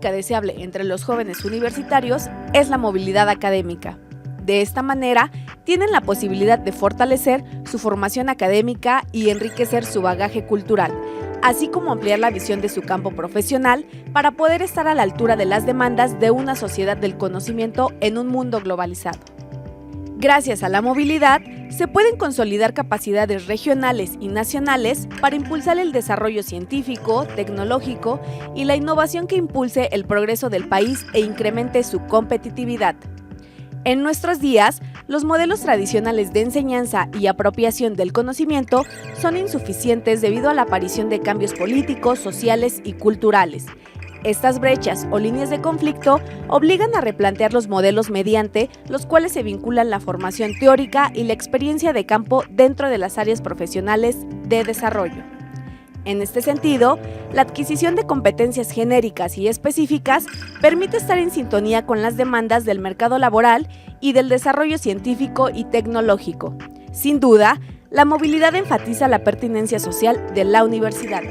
característica deseable entre los jóvenes universitarios es la movilidad académica. De esta manera, tienen la posibilidad de fortalecer su formación académica y enriquecer su bagaje cultural, así como ampliar la visión de su campo profesional para poder estar a la altura de las demandas de una sociedad del conocimiento en un mundo globalizado. Gracias a la movilidad, se pueden consolidar capacidades regionales y nacionales para impulsar el desarrollo científico, tecnológico y la innovación que impulse el progreso del país e incremente su competitividad. En nuestros días, los modelos tradicionales de enseñanza y apropiación del conocimiento son insuficientes debido a la aparición de cambios políticos, sociales y culturales. Estas brechas o líneas de conflicto obligan a replantear los modelos mediante los cuales se vinculan la formación teórica y la experiencia de campo dentro de las áreas profesionales de desarrollo. En este sentido, la adquisición de competencias genéricas y específicas permite estar en sintonía con las demandas del mercado laboral y del desarrollo científico y tecnológico. Sin duda, la movilidad enfatiza la pertinencia social de la universidad.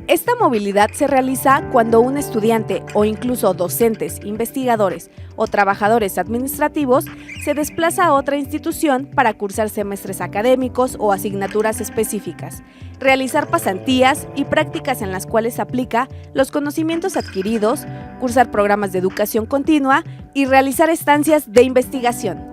Esta movilidad se realiza cuando un estudiante o incluso docentes, investigadores o trabajadores administrativos se desplaza a otra institución para cursar semestres académicos o asignaturas específicas, realizar pasantías y prácticas en las cuales aplica los conocimientos adquiridos, cursar programas de educación continua y realizar estancias de investigación.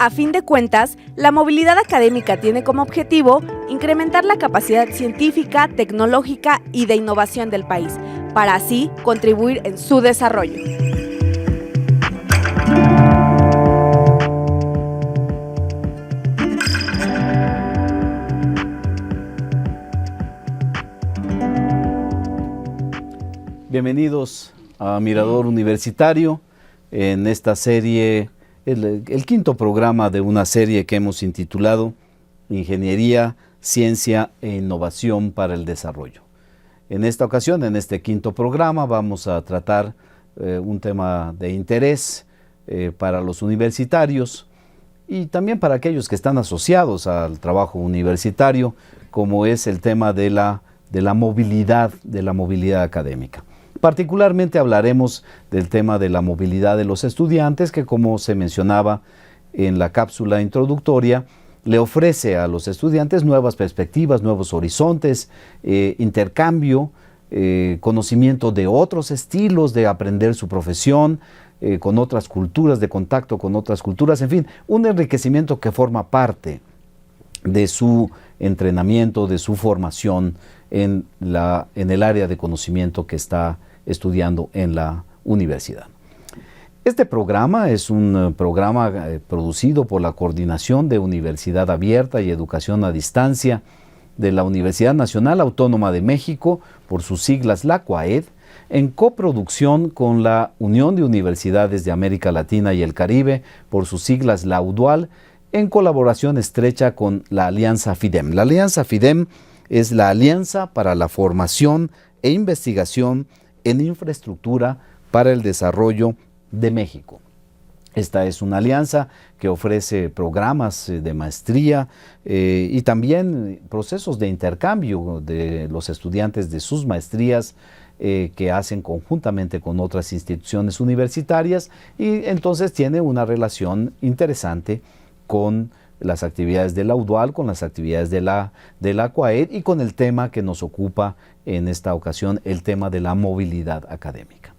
A fin de cuentas, la movilidad académica tiene como objetivo incrementar la capacidad científica, tecnológica y de innovación del país, para así contribuir en su desarrollo. Bienvenidos a Mirador Universitario en esta serie. El quinto programa de una serie que hemos intitulado Ingeniería, Ciencia e Innovación para el Desarrollo. En esta ocasión, en este quinto programa, vamos a tratar un tema de interés para los universitarios y también para aquellos que están asociados al trabajo universitario, como es el tema de la movilidad académica. Particularmente hablaremos del tema de la movilidad de los estudiantes, que como se mencionaba en la cápsula introductoria, le ofrece a los estudiantes nuevas perspectivas, nuevos horizontes, intercambio, conocimiento de otros estilos de aprender su profesión, con otras culturas, de contacto con otras culturas, en fin, un enriquecimiento que forma parte de su entrenamiento, de su formación en el área de conocimiento que está estudiando en la universidad. Este programa es un programa producido por la Coordinación de Universidad Abierta y Educación a Distancia de la Universidad Nacional Autónoma de México, por sus siglas la CUAED, en coproducción con la Unión de Universidades de América Latina y el Caribe, por sus siglas la UDUAL, en colaboración estrecha con la Alianza FIDEM. La Alianza FIDEM es la Alianza para la Formación e Investigación en Infraestructura para el Desarrollo de México. Esta es una alianza que ofrece programas de maestría y también procesos de intercambio de los estudiantes de sus maestrías que hacen conjuntamente con otras instituciones universitarias, y entonces tiene una relación interesante con las actividades de la UDUAL, con las actividades de la CUAED y con el tema que nos ocupa en esta ocasión, el tema de la movilidad académica.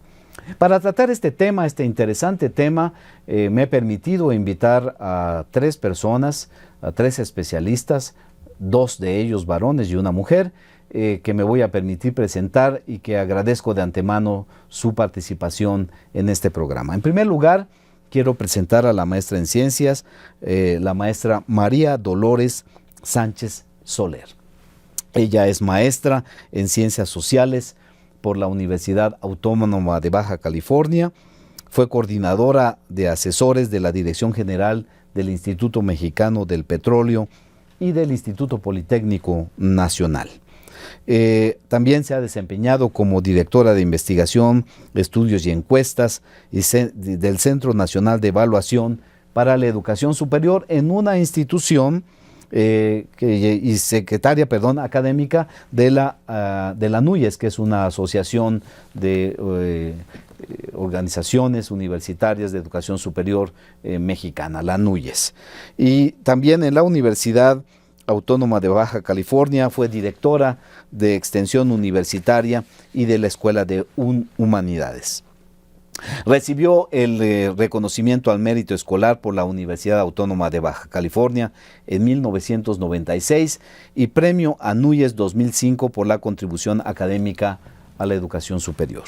Para tratar este tema, este interesante tema, me he permitido invitar a tres personas, a tres especialistas, dos de ellos varones y una mujer, que me voy a permitir presentar y que agradezco de antemano su participación en este programa. En primer lugar, quiero presentar a la maestra en ciencias, la maestra María Dolores Sánchez Soler. Ella es maestra en ciencias sociales por la Universidad Autónoma de Baja California, fue coordinadora de asesores de la Dirección General del Instituto Mexicano del Petróleo y del Instituto Politécnico Nacional. También se ha desempeñado como directora de investigación, estudios y encuestas del Centro Nacional de Evaluación para la Educación Superior, en una institución y secretaria, académica de la NUYES, que es una asociación de organizaciones universitarias de educación superior mexicana, la NUYES. Y también en la Universidad Autónoma de Baja California fue directora de Extensión Universitaria y de la Escuela de Humanidades. Recibió el reconocimiento al mérito escolar por la Universidad Autónoma de Baja California en 1996 y premio a NUYES 2005 por la contribución académica a la educación superior.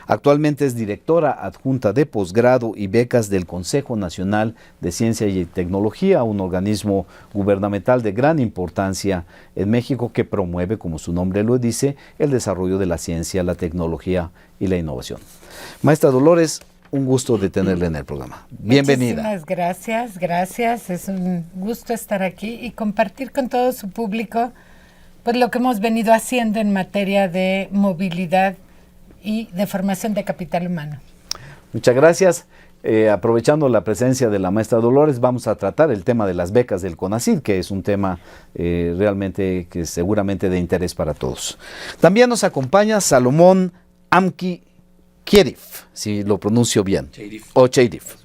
Actualmente es directora adjunta de posgrado y becas del Consejo Nacional de Ciencia y Tecnología, un organismo gubernamental de gran importancia en México que promueve, como su nombre lo dice, el desarrollo de la ciencia, la tecnología y la innovación. Maestra Dolores, un gusto de tenerla en el programa. Bienvenida. Muchísimas gracias. Es un gusto estar aquí y compartir con todo su público pues lo que hemos venido haciendo en materia de movilidad y de formación de capital humano. Muchas gracias. Aprovechando la presencia de la maestra Dolores, vamos a tratar el tema de las becas del CONACYT, que es un tema realmente que es seguramente de interés para todos. También nos acompaña Salomón Amki Kierif, si lo pronuncio bien, o Cheirif.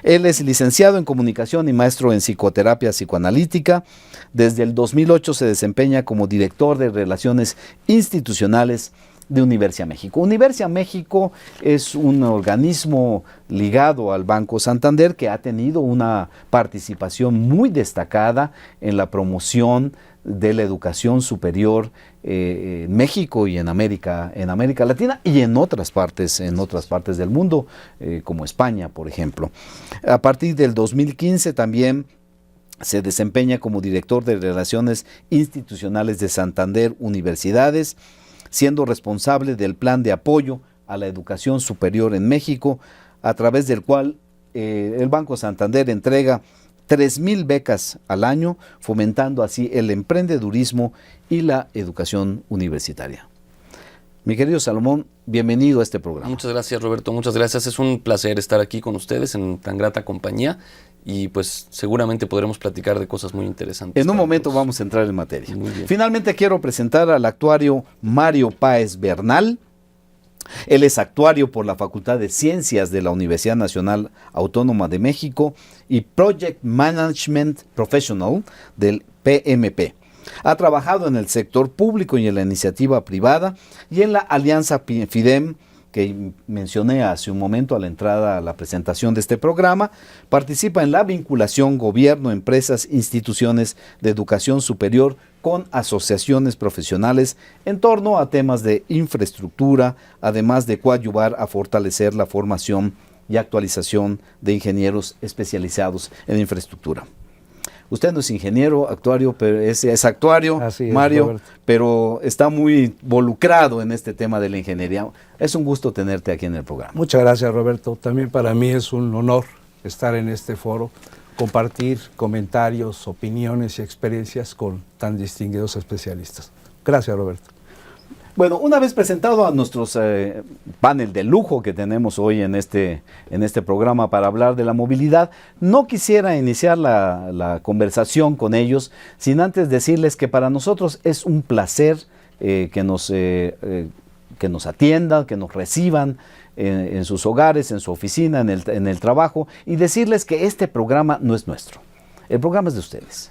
Él es licenciado en comunicación y maestro en psicoterapia psicoanalítica. Desde el 2008 se desempeña como director de relaciones institucionales de Universia México. Universia México es un organismo ligado al Banco Santander que ha tenido una participación muy destacada en la promoción de la educación superior en México y en América Latina y en otras partes del mundo, como España, por ejemplo. A partir del 2015 también se desempeña como director de Relaciones Institucionales de Santander Universidades, siendo responsable del plan de apoyo a la educación superior en México, a través del cual el Banco Santander entrega 3,000 becas al año, fomentando así el emprendedurismo y la educación universitaria. Mi querido Salomón, bienvenido a este programa. Muchas gracias, Roberto, muchas gracias. Es un placer estar aquí con ustedes en tan grata compañía y pues seguramente podremos platicar de cosas muy interesantes. En un momento vamos a entrar en materia. Muy bien. Finalmente quiero presentar al actuario Mario Páez Bernal. Él es actuario por la Facultad de Ciencias de la Universidad Nacional Autónoma de México y Project Management Professional del PMP. Ha trabajado en el sector público y en la iniciativa privada y en la Alianza FIDEM, que mencioné hace un momento a la entrada a la presentación de este programa. Participa en la vinculación gobierno, empresas, instituciones de educación superior con asociaciones profesionales en torno a temas de infraestructura, además de coadyuvar a fortalecer la formación y actualización de ingenieros especializados en infraestructura. Usted no es ingeniero, actuario, pero es actuario, Así es, Mario, Roberto. pero está muy involucrado en este tema de la ingeniería. Es un gusto tenerte aquí en el programa. Muchas gracias, Roberto. También para mí es un honor estar en este foro, compartir comentarios, opiniones y experiencias con tan distinguidos especialistas. Gracias, Roberto. Bueno, una vez presentado a nuestros panel de lujo que tenemos hoy en este programa para hablar de la movilidad, no quisiera iniciar la conversación con ellos sin antes decirles que para nosotros es un placer que nos atiendan, que nos reciban en sus hogares, en su oficina, en el trabajo, y decirles que este programa no es nuestro, el programa es de ustedes.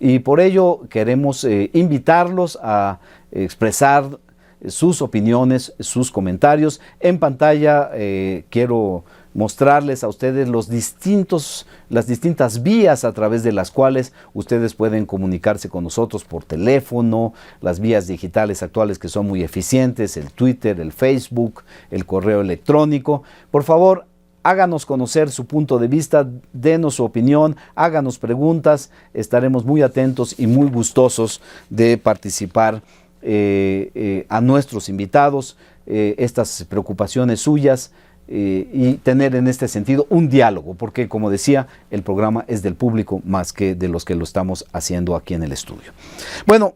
Y por ello queremos invitarlos a expresar sus opiniones, sus comentarios. En pantalla quiero mostrarles a ustedes las distintas vías a través de las cuales ustedes pueden comunicarse con nosotros por teléfono, las vías digitales actuales que son muy eficientes, el Twitter, el Facebook, el correo electrónico. Por favor, háganos conocer su punto de vista, denos su opinión, háganos preguntas, estaremos muy atentos y muy gustosos de participar a nuestros invitados, estas preocupaciones suyas y tener en este sentido un diálogo, porque como decía, el programa es del público más que de los que lo estamos haciendo aquí en el estudio. Bueno,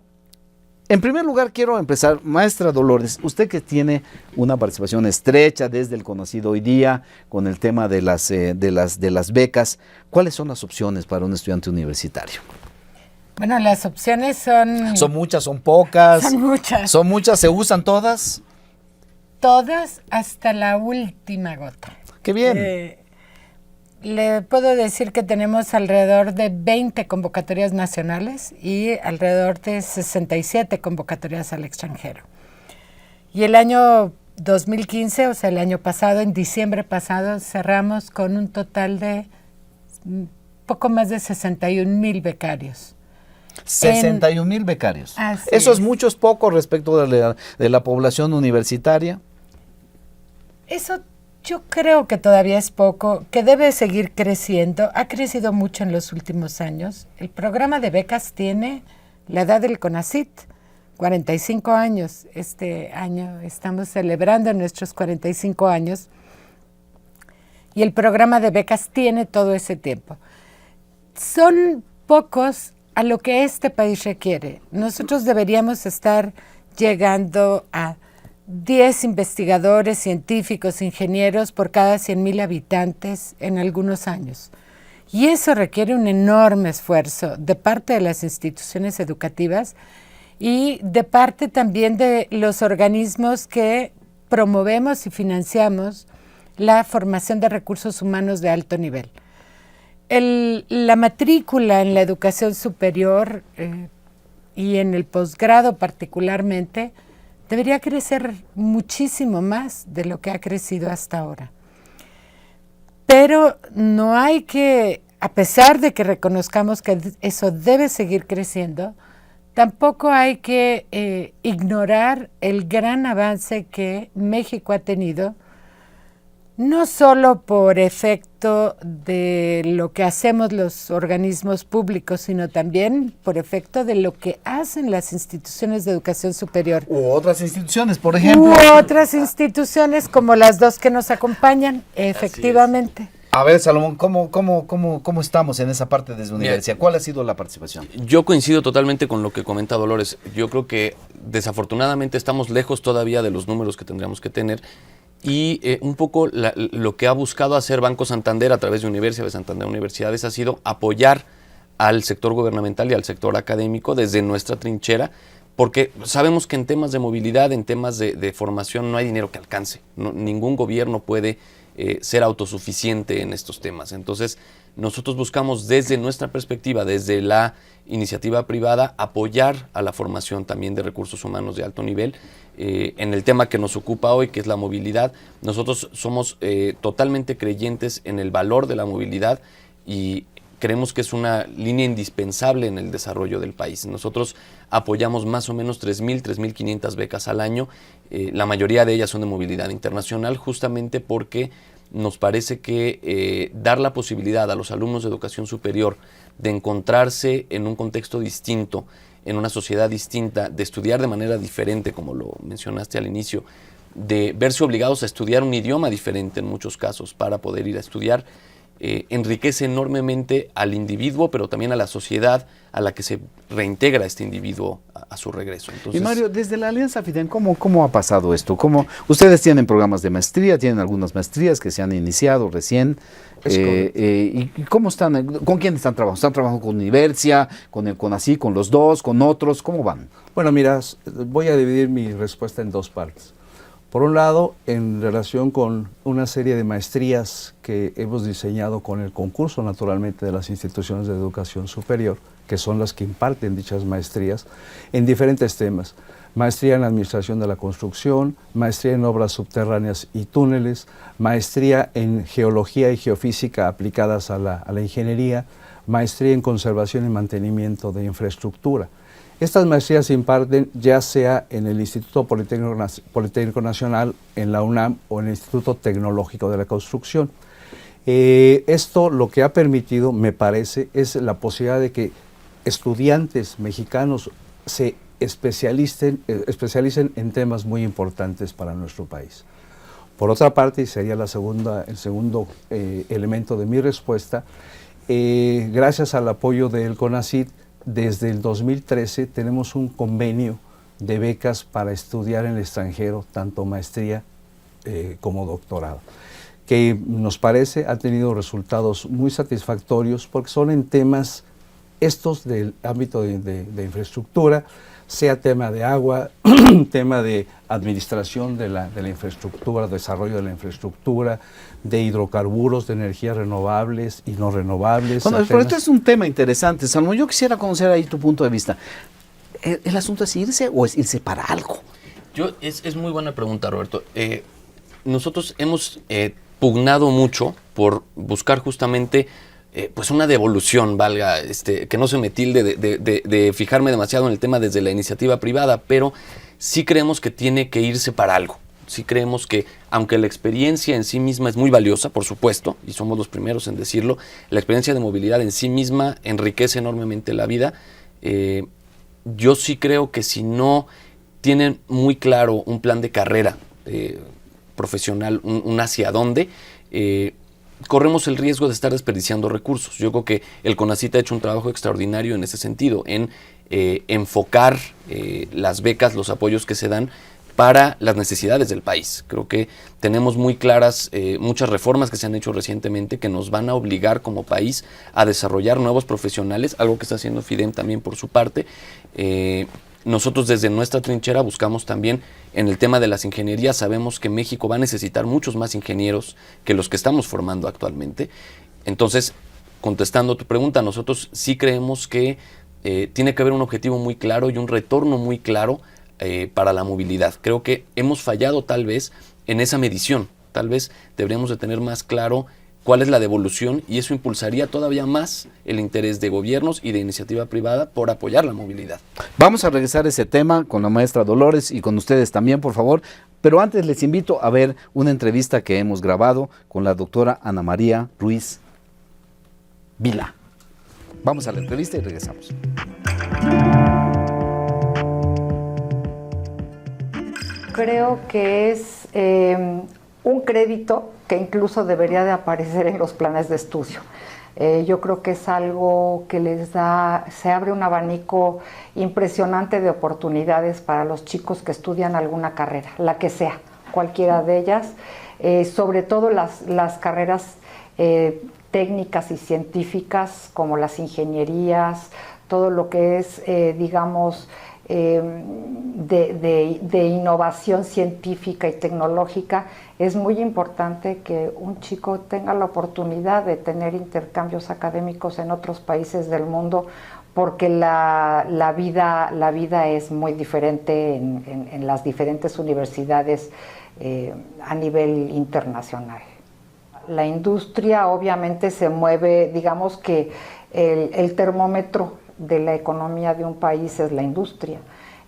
en primer lugar quiero empezar, maestra Dolores, usted que tiene una participación estrecha desde el conocido hoy día con el tema de las becas, ¿cuáles son las opciones para un estudiante universitario? Bueno, las opciones son... ¿Son muchas, son pocas? Son muchas. ¿Son muchas? ¿Se usan todas? Todas hasta la última gota. ¡Qué bien! Le puedo decir que tenemos alrededor de 20 convocatorias nacionales y alrededor de 67 convocatorias al extranjero. Y el año 2015, o sea, el año pasado, en diciembre pasado, cerramos con un total de poco más de 61,000 becarios. 61,000 becarios. Así ¿Eso es es. mucho, es poco respecto de la población universitaria? Eso yo creo que todavía es poco, que debe seguir creciendo. Ha crecido mucho en los últimos años. El programa de becas tiene la edad del CONACYT, 45 años. Este año estamos celebrando nuestros 45 años. Y el programa de becas tiene todo ese tiempo. Son pocos a lo que este país requiere. Nosotros deberíamos estar llegando a 10 investigadores, científicos, ingenieros por cada 100,000 habitantes en algunos años. Y eso requiere un enorme esfuerzo de parte de las instituciones educativas y de parte también de los organismos que promovemos y financiamos la formación de recursos humanos de alto nivel. La matrícula en la educación superior y en el posgrado particularmente debería crecer muchísimo más de lo que ha crecido hasta ahora. Pero no hay que, a pesar de que reconozcamos que eso debe seguir creciendo, tampoco hay que ignorar el gran avance que México ha tenido, no solo por efecto de lo que hacemos los organismos públicos, sino también por efecto de lo que hacen las instituciones de educación superior. U otras instituciones, por ejemplo. U otras instituciones como las dos que nos acompañan, efectivamente. A ver, Salomón, ¿cómo estamos en esa parte desde universidad? ¿Cuál ha sido la participación? Yo coincido totalmente con lo que comenta Dolores. Yo creo que desafortunadamente estamos lejos todavía de los números que tendríamos que tener. Y un poco lo que ha buscado hacer Banco Santander a través de Universidad de Santander Universidades ha sido apoyar al sector gubernamental y al sector académico desde nuestra trinchera, porque sabemos que en temas de movilidad, en temas de formación no hay dinero que alcance. Ningún gobierno puede ser autosuficiente en estos temas. Entonces nosotros buscamos desde nuestra perspectiva, desde la iniciativa privada, apoyar a la formación también de recursos humanos de alto nivel. En el tema que nos ocupa hoy, que es la movilidad, nosotros somos totalmente creyentes en el valor de la movilidad y creemos que es una línea indispensable en el desarrollo del país. Nosotros apoyamos más o menos 3,500 becas al año. La mayoría de ellas son de movilidad internacional, justamente porque nos parece que dar la posibilidad a los alumnos de educación superior de encontrarse en un contexto distinto, en una sociedad distinta, de estudiar de manera diferente, como lo mencionaste al inicio, de verse obligados a estudiar un idioma diferente en muchos casos para poder ir a estudiar, enriquece enormemente al individuo, pero también a la sociedad a la que se reintegra este individuo a su regreso. Entonces, y Mario, desde la Alianza FIDEM, ¿cómo ha pasado esto? Ustedes tienen programas de maestría, tienen algunas maestrías que se han iniciado recién. ¿Y cómo están? ¿Con quién están trabajando? ¿Están trabajando con Universia, con el CONACYT, con los dos, con otros? ¿Cómo van? Bueno, mira, voy a dividir mi respuesta en dos partes. Por un lado, en relación con una serie de maestrías que hemos diseñado con el concurso, naturalmente, de las instituciones de educación superior, que son las que imparten dichas maestrías, en diferentes temas. Maestría en Administración de la Construcción, maestría en Obras Subterráneas y Túneles, maestría en Geología y Geofísica aplicadas a la ingeniería, maestría en Conservación y Mantenimiento de Infraestructura. Estas maestrías se imparten ya sea en el Instituto Politécnico Nacional, en la UNAM o en el Instituto Tecnológico de la Construcción. Esto lo que ha permitido, me parece, es la posibilidad de que estudiantes mexicanos se especialicen en temas muy importantes para nuestro país. Por otra parte, y sería el segundo elemento de mi respuesta, gracias al apoyo del CONACYT, desde el 2013 tenemos un convenio de becas para estudiar en el extranjero, tanto maestría como doctorado, que nos parece ha tenido resultados muy satisfactorios porque son en temas estos del ámbito de infraestructura, sea tema de agua, tema de administración de la infraestructura, desarrollo de la infraestructura, de hidrocarburos, de energías renovables y no renovables. Bueno, pero este es un tema interesante, Salmo. Yo quisiera conocer ahí tu punto de vista. ¿El asunto es irse o es irse para algo? Es muy buena pregunta, Roberto. Nosotros hemos pugnado mucho por buscar justamente pues una devolución, valga, que no se me tilde de fijarme demasiado en el tema desde la iniciativa privada, pero sí creemos que tiene que irse para algo. Sí creemos que, aunque la experiencia en sí misma es muy valiosa, por supuesto, y somos los primeros en decirlo, la experiencia de movilidad en sí misma enriquece enormemente la vida. Yo sí creo que si no tienen muy claro un plan de carrera profesional, un hacia dónde, corremos el riesgo de estar desperdiciando recursos. Yo creo que el CONACYT ha hecho un trabajo extraordinario en ese sentido, en enfocar las becas, los apoyos que se dan para las necesidades del país. Creo que tenemos muy claras muchas reformas que se han hecho recientemente que nos van a obligar como país a desarrollar nuevos profesionales, algo que está haciendo FIDEM también por su parte. Nosotros desde nuestra trinchera buscamos también en el tema de las ingenierías, sabemos que México va a necesitar muchos más ingenieros que los que estamos formando actualmente. Entonces, contestando tu pregunta, nosotros sí creemos que tiene que haber un objetivo muy claro y un retorno muy claro para la movilidad. Creo que hemos fallado tal vez en esa medición. Tal vez deberíamos de tener más claro cuál es la devolución y eso impulsaría todavía más el interés de gobiernos y de iniciativa privada por apoyar la movilidad. Vamos a regresar a ese tema con la maestra Dolores y con ustedes también, por favor. Pero antes les invito a ver una entrevista que hemos grabado con la doctora Ana María Ruiz Vila. Vamos a la entrevista y regresamos. Creo que es un crédito que incluso debería de aparecer en los planes de estudio. Yo creo que es algo que se abre un abanico impresionante de oportunidades para los chicos que estudian alguna carrera, la que sea, cualquiera de ellas, sobre todo las carreras técnicas y científicas como las ingenierías, todo lo que es, digamos, de innovación científica y tecnológica. Es muy importante que un chico tenga la oportunidad de tener intercambios académicos en otros países del mundo, porque la vida es muy diferente en las diferentes universidades a nivel internacional. La industria obviamente se mueve, digamos que el termómetro de la economía de un país es la industria,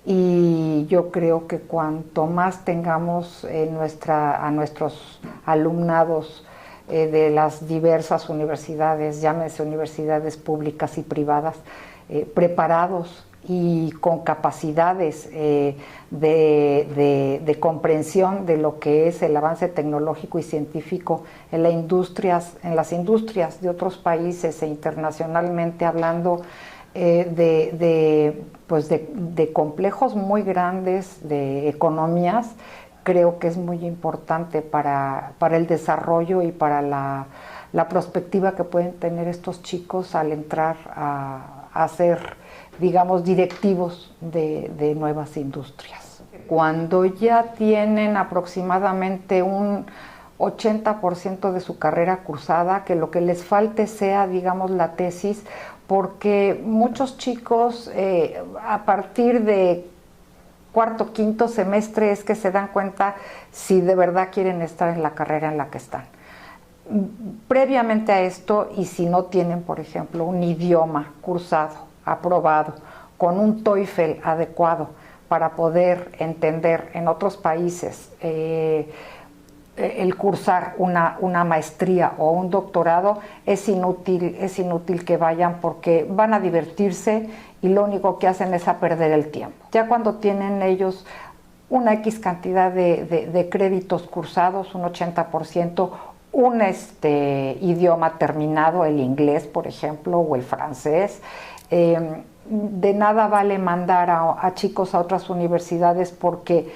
y yo creo que cuanto más tengamos a nuestros alumnados de las diversas universidades, llámese universidades públicas y privadas, preparados y con capacidades de comprensión de lo que es el avance tecnológico y científico en las industrias de otros países e internacionalmente hablando, de complejos muy grandes de economías, creo que es muy importante para el desarrollo y para la perspectiva que pueden tener estos chicos al entrar a ser, digamos, directivos de nuevas industrias. Cuando ya tienen aproximadamente un 80% de su carrera cursada, que lo que les falte sea, digamos, la tesis, porque muchos chicos a partir de cuarto, quinto semestre es que se dan cuenta si de verdad quieren estar en la carrera en la que están. Previamente a esto, y si no tienen, por ejemplo, un idioma cursado, aprobado, con un TOEFL adecuado para poder entender en otros países el cursar una maestría o un doctorado, es inútil que vayan, porque van a divertirse y lo único que hacen es a perder el tiempo. Ya cuando tienen ellos una X cantidad de créditos cursados, un 80%, un idioma terminado, el inglés, por ejemplo, o el francés, de nada vale mandar a chicos a otras universidades, porque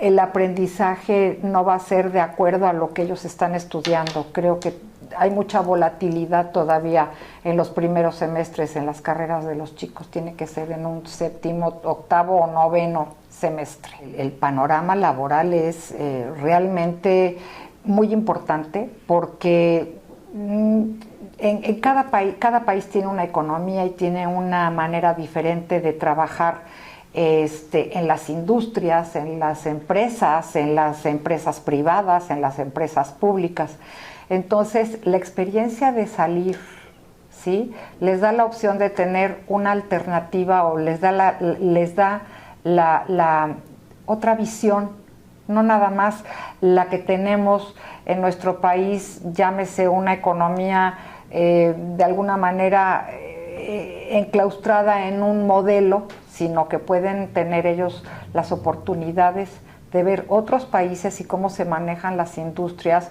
el aprendizaje no va a ser de acuerdo a lo que ellos están estudiando. Creo que hay mucha volatilidad todavía en los primeros semestres en las carreras de los chicos. Tiene que ser en un séptimo, octavo o noveno semestre. El panorama laboral es realmente muy importante porque en cada país tiene una economía y tiene una manera diferente de trabajar en las industrias, en las empresas privadas, en las empresas públicas. Entonces, la experiencia de salir, ¿sí?, les da la opción de tener una alternativa o les da la otra visión, no nada más la que tenemos en nuestro país, llámese una economía de alguna manera enclaustrada en un modelo, sino que pueden tener ellos las oportunidades de ver otros países y cómo se manejan las industrias,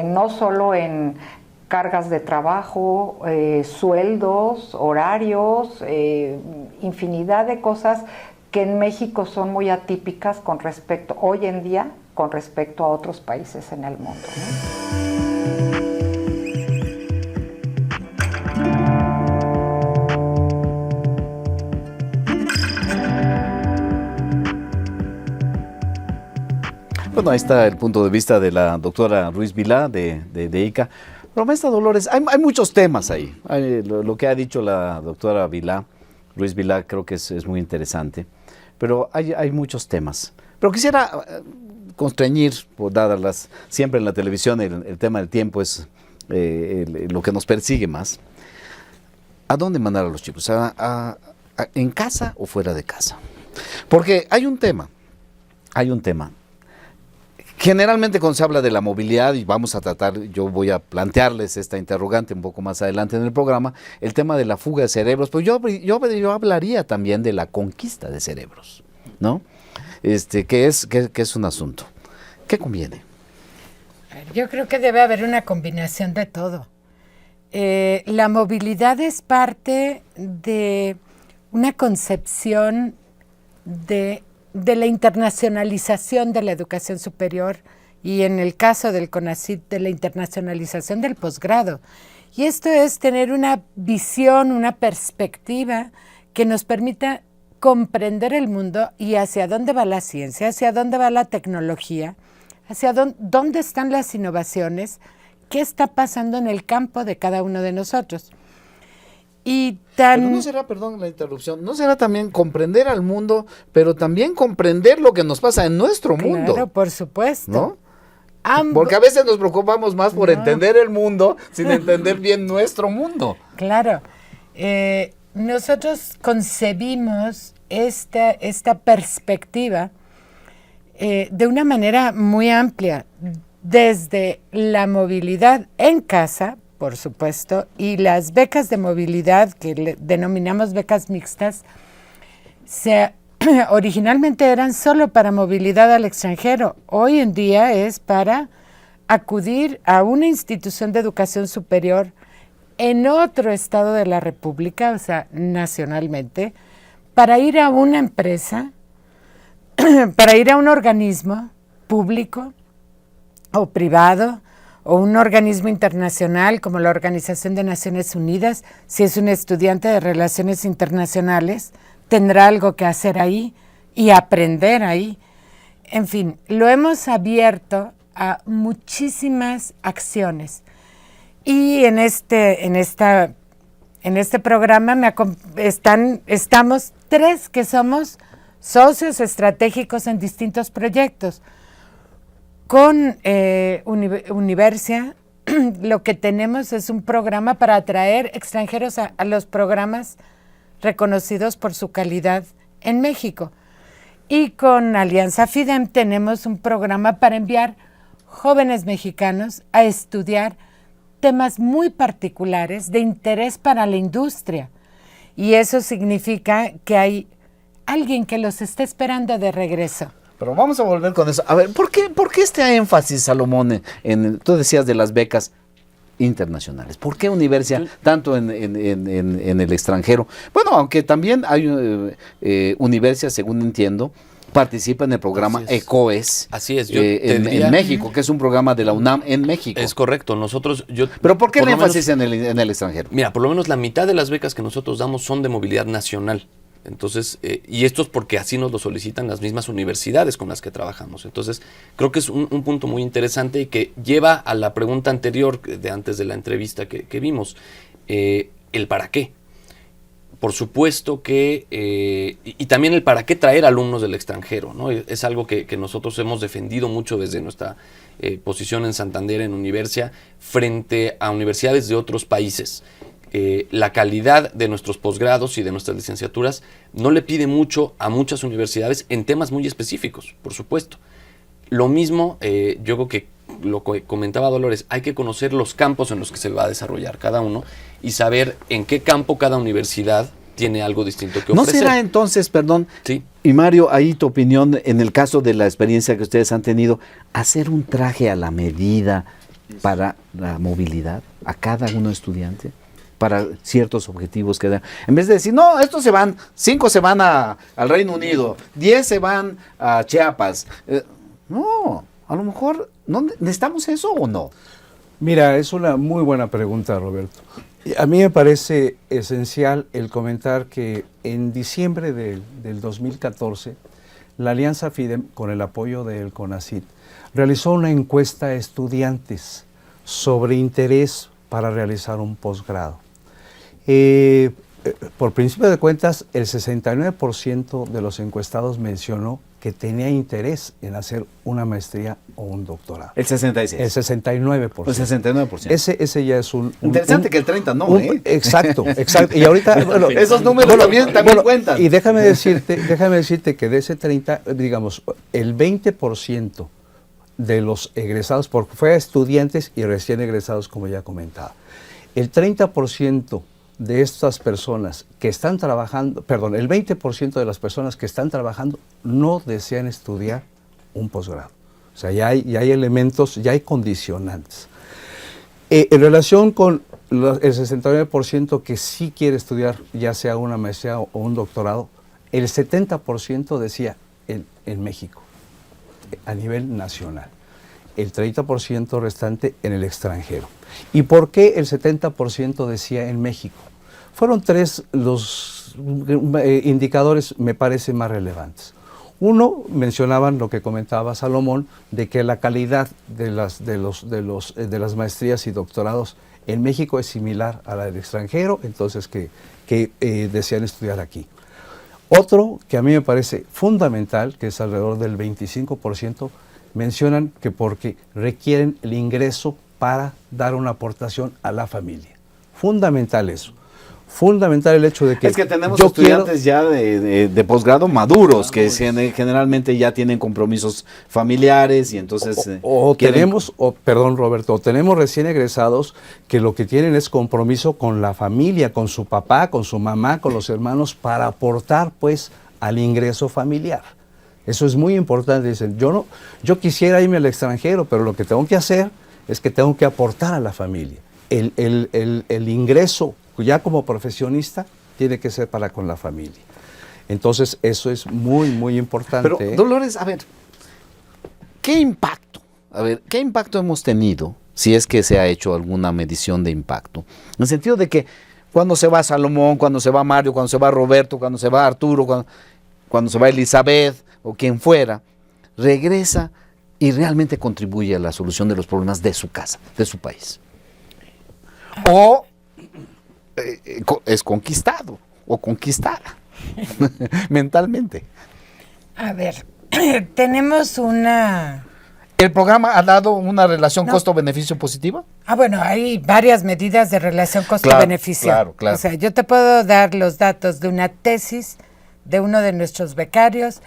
no solo en cargas de trabajo, sueldos, horarios, infinidad de cosas que en México son muy atípicas hoy en día, con respecto a otros países en el mundo, ¿no? Bueno, ahí está el punto de vista de la doctora Ruiz Vilá de ICA. Pero maestra Dolores, hay muchos temas ahí. Lo que ha dicho la doctora Ruiz Vilá, creo que es muy interesante. Pero hay muchos temas. Pero quisiera constreñir, siempre en la televisión el tema del tiempo es lo que nos persigue más. ¿A dónde mandar a los chicos? ¿En casa o fuera de casa? Porque hay un tema. Generalmente cuando se habla de la movilidad, y yo voy a plantearles esta interrogante un poco más adelante en el programa, el tema de la fuga de cerebros, pues yo hablaría también de la conquista de cerebros, ¿no? Que es un asunto. ¿Qué conviene? Yo creo que debe haber una combinación de todo. La movilidad es parte de una concepción de la internacionalización de la educación superior y en el caso del CONACYT de la internacionalización del posgrado. Y esto es tener una visión, una perspectiva que nos permita comprender el mundo y hacia dónde va la ciencia, hacia dónde va la tecnología, hacia dónde están las innovaciones, qué está pasando en el campo de cada uno de nosotros. Pero no será, perdón la interrupción, no será también comprender al mundo, pero también comprender lo que nos pasa en nuestro mundo. Claro, por supuesto. ¿No? Porque a veces nos preocupamos más por entender el mundo sin entender bien nuestro mundo. Claro. Nosotros concebimos esta perspectiva de una manera muy amplia, desde la movilidad en casa, por supuesto, y las becas de movilidad, que denominamos becas mixtas, originalmente eran solo para movilidad al extranjero. Hoy en día es para acudir a una institución de educación superior en otro estado de la República, o sea, nacionalmente, para ir a una empresa, para ir a un organismo público o privado, o un organismo internacional como la Organización de Naciones Unidas. Si es un estudiante de Relaciones Internacionales, tendrá algo que hacer ahí y aprender ahí. En fin, lo hemos abierto a muchísimas acciones. Y en este programa estamos 3 que somos socios estratégicos en distintos proyectos. Con Universia, lo que tenemos es un programa para atraer extranjeros a los programas reconocidos por su calidad en México. Y con Alianza FIDEM tenemos un programa para enviar jóvenes mexicanos a estudiar temas muy particulares de interés para la industria. Y eso significa que hay alguien que los está esperando de regreso. Pero vamos a volver con eso. A ver, ¿por qué este énfasis, Salomón, tú decías de las becas internacionales? ¿Por qué Universia tanto en el extranjero? Bueno, aunque también hay Universia, según entiendo, participa en el programa Así es. ECOES. Así es, yo te en diría- México, que es un programa de la UNAM en México. Es correcto, nosotros... Pero ¿por qué el lo énfasis menos- en el extranjero? Mira, por lo menos la mitad de las becas que nosotros damos son de movilidad nacional. Entonces, y esto es porque así nos lo solicitan las mismas universidades con las que trabajamos. Entonces, creo que es un punto muy interesante y que lleva a la pregunta anterior, de antes de la entrevista que vimos, el para qué. Por supuesto que, y también el para qué traer alumnos del extranjero, ¿no? Es algo que nosotros hemos defendido mucho desde nuestra posición en Santander, en Universia, frente a universidades de otros países. La calidad de nuestros posgrados y de nuestras licenciaturas no le pide mucho a muchas universidades en temas muy específicos, por supuesto. Lo mismo, yo creo que lo que comentaba Dolores, hay que conocer los campos en los que se va a desarrollar cada uno y saber en qué campo cada universidad tiene algo distinto que ¿No ofrecer. será entonces, perdón, Sí. y Mario, ahí tu opinión en el caso de la experiencia que ustedes han tenido, hacer un traje a la medida para la movilidad a cada uno estudiante? Para ciertos objetivos que dan. En vez de decir, no, estos se van, 5 se van al Reino Unido, 10 se van a Chiapas. No, a lo mejor, ¿necesitamos eso o no? Mira, es una muy buena pregunta, Roberto. A mí me parece esencial el comentar que en diciembre del 2014, la Alianza FIDEM, con el apoyo del CONACYT, realizó una encuesta a estudiantes sobre interés para realizar un posgrado. Por principio de cuentas, el 69% de los encuestados mencionó que tenía interés en hacer una maestría o un doctorado. El 66. El 69%. El 69%. Ese ya es un... Interesante que el 30 no, Exacto, exacto. Y ahorita... bueno, esos números también cuentan. Y déjame decirte que de ese 30, digamos, el 20% de los egresados, porque fue a estudiantes y recién egresados, como ya comentaba, el 30% de estas personas que están trabajando, perdón, el 20% de las personas que están trabajando no desean estudiar un posgrado. O sea, ya hay elementos, ya hay condicionantes. En relación con el 69% que sí quiere estudiar, ya sea una maestría o un doctorado, el 70% decía en México, a nivel nacional. El 30% restante en el extranjero. ¿Y por qué el 70% decía en México? Fueron 3 los indicadores, me parece, más relevantes. Uno, mencionaban lo que comentaba Salomón, de que la calidad de las maestrías y doctorados en México es similar a la del extranjero, entonces que desean estudiar aquí. Otro que a mí me parece fundamental, que es alrededor del 25%, mencionan que porque requieren el ingreso para dar una aportación a la familia. Fundamental eso. Fundamental el hecho de que... Es que tenemos estudiantes ya de posgrado maduros, que generalmente ya tienen compromisos familiares y entonces... Perdón Roberto, tenemos recién egresados que lo que tienen es compromiso con la familia, con su papá, con su mamá, con los hermanos, para aportar pues al ingreso familiar. Eso es muy importante. Dicen, yo quisiera irme al extranjero, pero lo que tengo que hacer es que tengo que aportar a la familia. El ingreso ya como profesionista tiene que ser para con la familia. Entonces eso es muy, muy importante. Pero Dolores, a ver, ¿qué impacto hemos tenido, si es que se ha hecho alguna medición de impacto? En el sentido de que cuando se va Salomón, cuando se va Mario, cuando se va Roberto, cuando se va Arturo, cuando se va Elizabeth o quien fuera, regresa y realmente contribuye a la solución de los problemas de su casa, de su país. O es conquistado o conquistada mentalmente. A ver, tenemos una... ¿El programa ha dado una relación costo-beneficio positiva? Bueno, hay varias medidas de relación costo-beneficio. Claro. O sea, yo te puedo dar los datos de una tesis de uno de nuestros becarios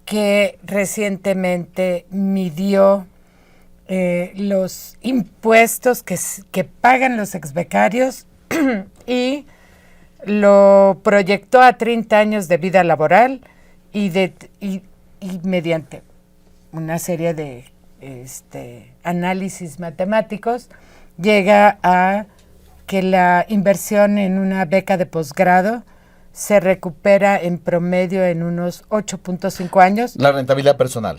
que recientemente midió los impuestos que pagan los exbecarios y lo proyectó a 30 años de vida laboral y mediante una serie de análisis matemáticos llega a que la inversión en una beca de posgrado se recupera en promedio en unos 8.5 años. La rentabilidad personal.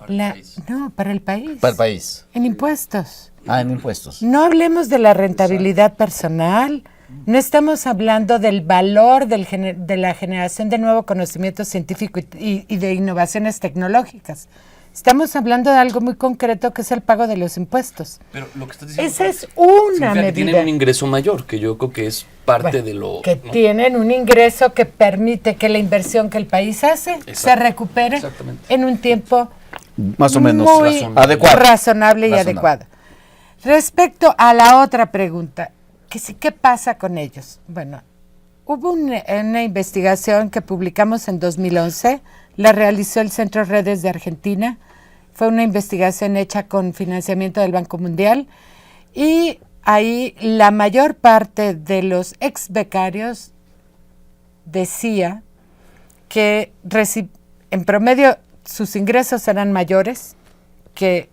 No, para el país. Para el país. En impuestos. En impuestos. No hablemos de la rentabilidad personal, no estamos hablando del valor de la generación de nuevo conocimiento científico y de innovaciones tecnológicas. Estamos hablando de algo muy concreto que es el pago de los impuestos. Pero lo que estás diciendo esa es una medida. Que tienen un ingreso mayor, que yo creo que es parte de lo... Que tienen un ingreso que permite que la inversión que el país hace se recupere en un tiempo más o menos muy adecuado. Razonable y adecuado. Respecto a la otra pregunta, ¿qué pasa con ellos? Bueno, hubo una investigación que publicamos en 2011, la realizó el Centro Redes de Argentina, fue una investigación hecha con financiamiento del Banco Mundial y ahí la mayor parte de los ex becarios decía que en promedio sus ingresos eran mayores que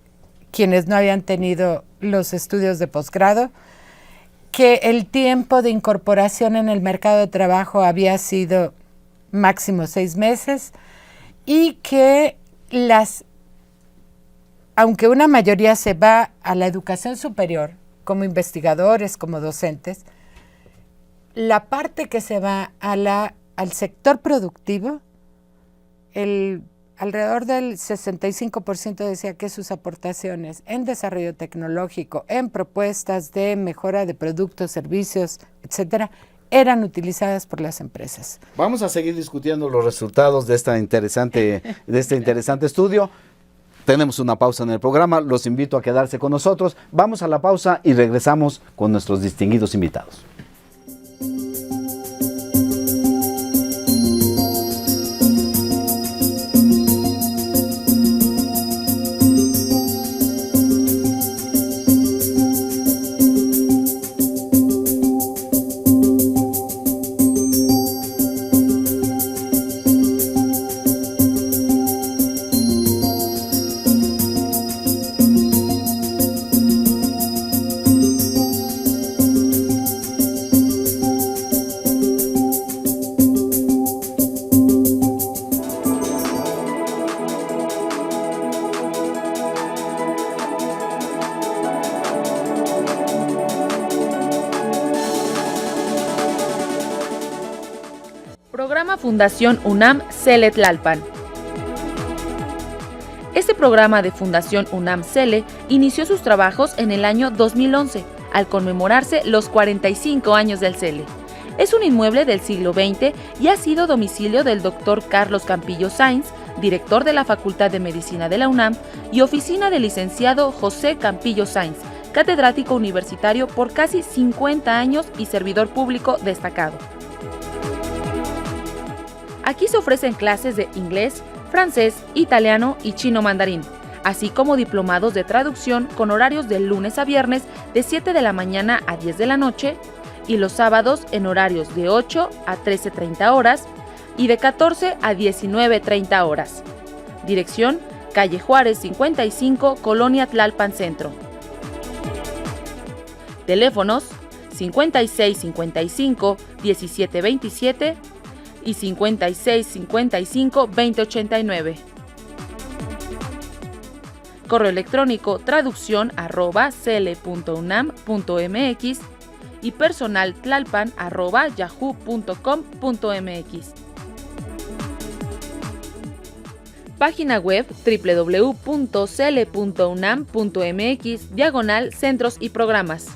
quienes no habían tenido los estudios de posgrado, que el tiempo de incorporación en el mercado de trabajo había sido máximo 6 meses y que aunque una mayoría se va a la educación superior, como investigadores, como docentes, la parte que se va al sector productivo, alrededor del 65% decía que sus aportaciones en desarrollo tecnológico, en propuestas de mejora de productos, servicios, etcétera, eran utilizadas por las empresas. Vamos a seguir discutiendo los resultados de este interesante estudio. Tenemos una pausa en el programa, los invito a quedarse con nosotros. Vamos a la pausa y regresamos con nuestros distinguidos invitados. Fundación UNAM Cele Tlalpan. Este programa de Fundación UNAM Cele inició sus trabajos en el año 2011, al conmemorarse los 45 años del Cele. Es un inmueble del siglo XX y ha sido domicilio del Dr. Carlos Campillo Sainz, director de la Facultad de Medicina de la UNAM, y oficina del licenciado José Campillo Sainz, catedrático universitario por casi 50 años y servidor público destacado. Aquí se ofrecen clases de inglés, francés, italiano y chino mandarín, así como diplomados de traducción con horarios de lunes a viernes de 7 de la mañana a 10 de la noche y los sábados en horarios de 8 a 13:30 horas y de 14 a 19:30 horas. Dirección: Calle Juárez 55, Colonia Tlalpan Centro. Teléfonos: 5655 1727 y 5655 2089. Correo electrónico traducción@cele.unam.mx y personaltlalpan@yahoo.com.mx. Página web www.cele.unam.mx/centros y programas.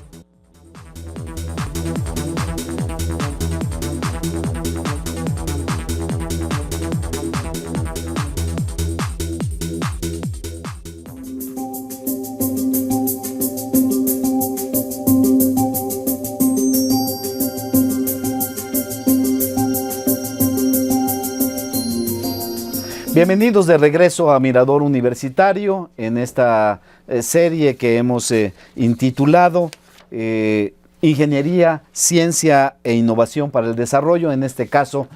Bienvenidos de regreso a Mirador Universitario en esta serie que hemos intitulado Ingeniería, Ciencia e Innovación para el Desarrollo, en este caso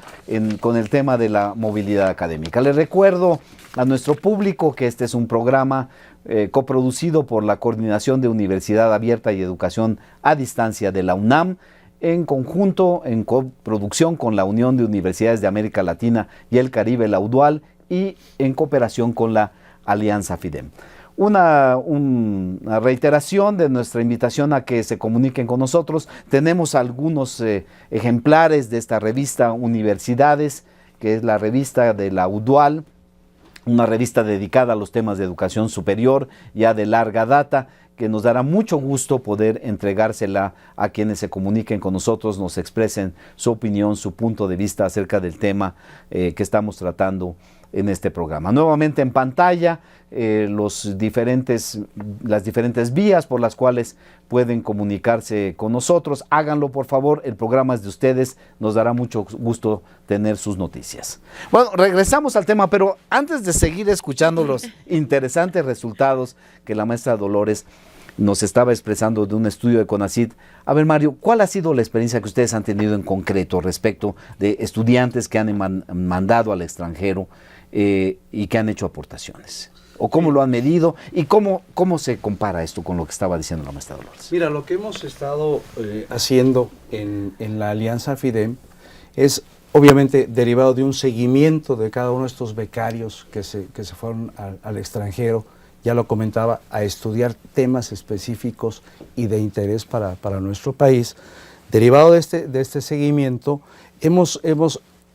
con el tema de la movilidad académica. Les recuerdo a nuestro público que este es un programa coproducido por la Coordinación de Universidad Abierta y Educación a Distancia de la UNAM, en conjunto, en coproducción con la Unión de Universidades de América Latina y el Caribe, la UDUAL, y en cooperación con la Alianza FIDEM. Una reiteración de nuestra invitación a que se comuniquen con nosotros. Tenemos algunos ejemplares de esta revista Universidades, que es la revista de la UDUAL, una revista dedicada a los temas de educación superior, ya de larga data, que nos dará mucho gusto poder entregársela a quienes se comuniquen con nosotros, nos expresen su opinión, su punto de vista acerca del tema que estamos tratando en este programa. Nuevamente en pantalla las diferentes vías por las cuales pueden comunicarse con nosotros. Háganlo, por favor, el programa es de ustedes, nos dará mucho gusto tener sus noticias. Bueno, regresamos al tema, pero antes de seguir escuchando los interesantes resultados que la maestra Dolores nos estaba expresando de un estudio de CONACYT. A ver, Mario, ¿cuál ha sido la experiencia que ustedes han tenido en concreto respecto de estudiantes que han mandado al extranjero y que han hecho aportaciones? ¿O cómo lo han medido? ¿Y cómo se compara esto con lo que estaba diciendo la maestra Dolores? Mira, lo que hemos estado haciendo en la Alianza FIDEM es obviamente derivado de un seguimiento de cada uno de estos becarios que se fueron al extranjero, ya lo comentaba, a estudiar temas específicos y de interés para nuestro país. Derivado de este seguimiento, hemos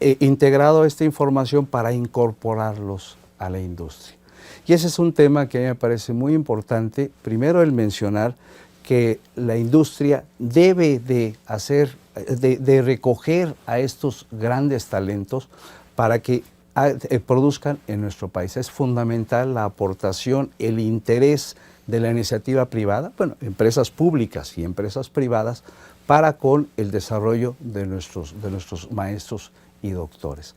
integrado esta información para incorporarlos a la industria. Y ese es un tema que a mí me parece muy importante. Primero, el mencionar que la industria debe de recoger a estos grandes talentos para que produzcan en nuestro país. Es fundamental la aportación, el interés de la iniciativa privada, bueno, empresas públicas y empresas privadas, para con el desarrollo de nuestros maestros y doctores.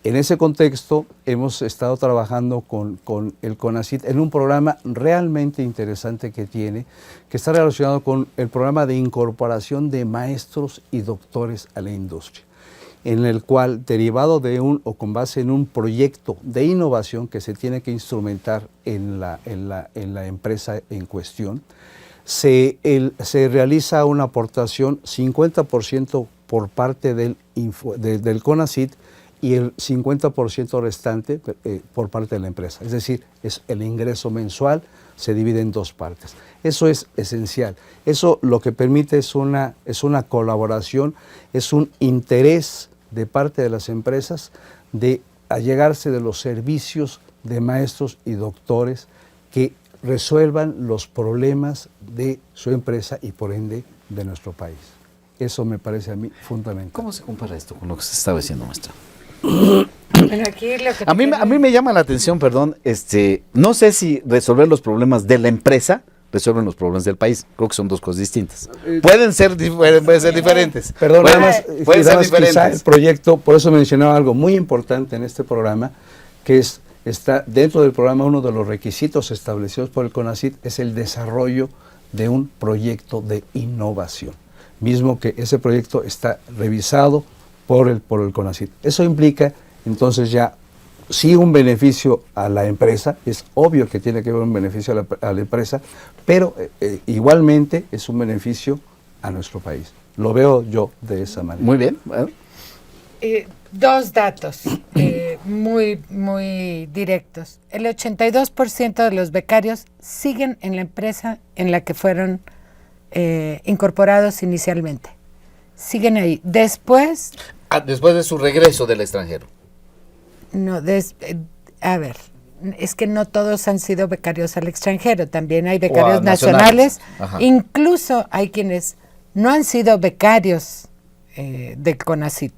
En ese contexto hemos estado trabajando con el CONACYT en un programa realmente interesante que está relacionado con el programa de incorporación de maestros y doctores a la industria, en el cual, derivado de o con base en un proyecto de innovación que se tiene que instrumentar en la empresa en cuestión, se realiza una aportación 50% por parte del CONACYT y el 50% restante por parte de la empresa. Es decir, es el ingreso mensual, se divide en dos partes. Eso es esencial. Eso lo que permite es una colaboración, es un interés de parte de las empresas de allegarse de los servicios de maestros y doctores que resuelvan los problemas de su empresa y por ende de nuestro país. Eso me parece a mí fundamental. ¿Cómo se compara esto con lo que se estaba diciendo, maestra? Bueno, aquí lo que A mí me llama la atención, perdón, no sé si resolver los problemas de la empresa resuelven los problemas del país. Creo que son dos cosas distintas. Pueden ser diferentes. Perdón, nada más, pueden ser quizá diferentes. el proyecto, por eso mencionaba algo muy importante en este programa, que está dentro del programa, uno de los requisitos establecidos por el CONACYT es el desarrollo de un proyecto de innovación, mismo que ese proyecto está revisado por el CONACYT. Eso implica entonces ya sí un beneficio a la empresa, es obvio que tiene que haber un beneficio a la empresa, pero igualmente es un beneficio a nuestro país. Lo veo yo de esa manera. Muy bien. Bueno. Dos datos muy, muy directos. El 82% de los becarios siguen en la empresa en la que fueron incorporados inicialmente. Siguen ahí. Después de su regreso del extranjero. No, a ver, es que no todos han sido becarios al extranjero, también hay becarios nacionales, incluso hay quienes no han sido becarios del CONACYT,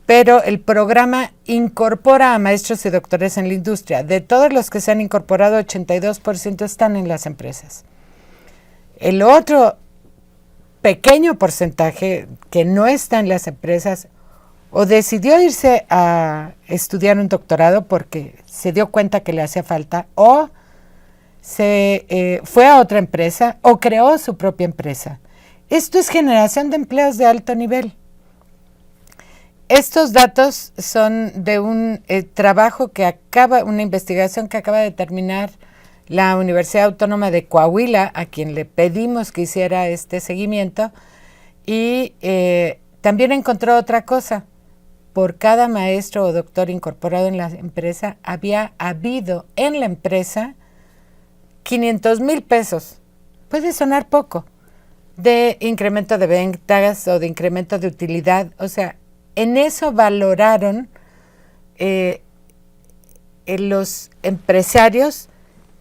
pero el programa incorpora a maestros y doctores en la industria. De todos los que se han incorporado, 82% están en las empresas. El otro pequeño porcentaje que no está en las empresas o decidió irse a estudiar un doctorado porque se dio cuenta que le hacía falta, o se fue a otra empresa o creó su propia empresa. Esto es generación de empleos de alto nivel. Estos datos son de un trabajo una investigación que acaba de terminar la Universidad Autónoma de Coahuila, a quien le pedimos que hiciera este seguimiento, Y también encontró otra cosa. Por cada maestro o doctor incorporado en la empresa, había habido en la empresa 500,000 pesos. Puede sonar poco, de incremento de ventas o de incremento de utilidad. O sea, en eso valoraron los empresarios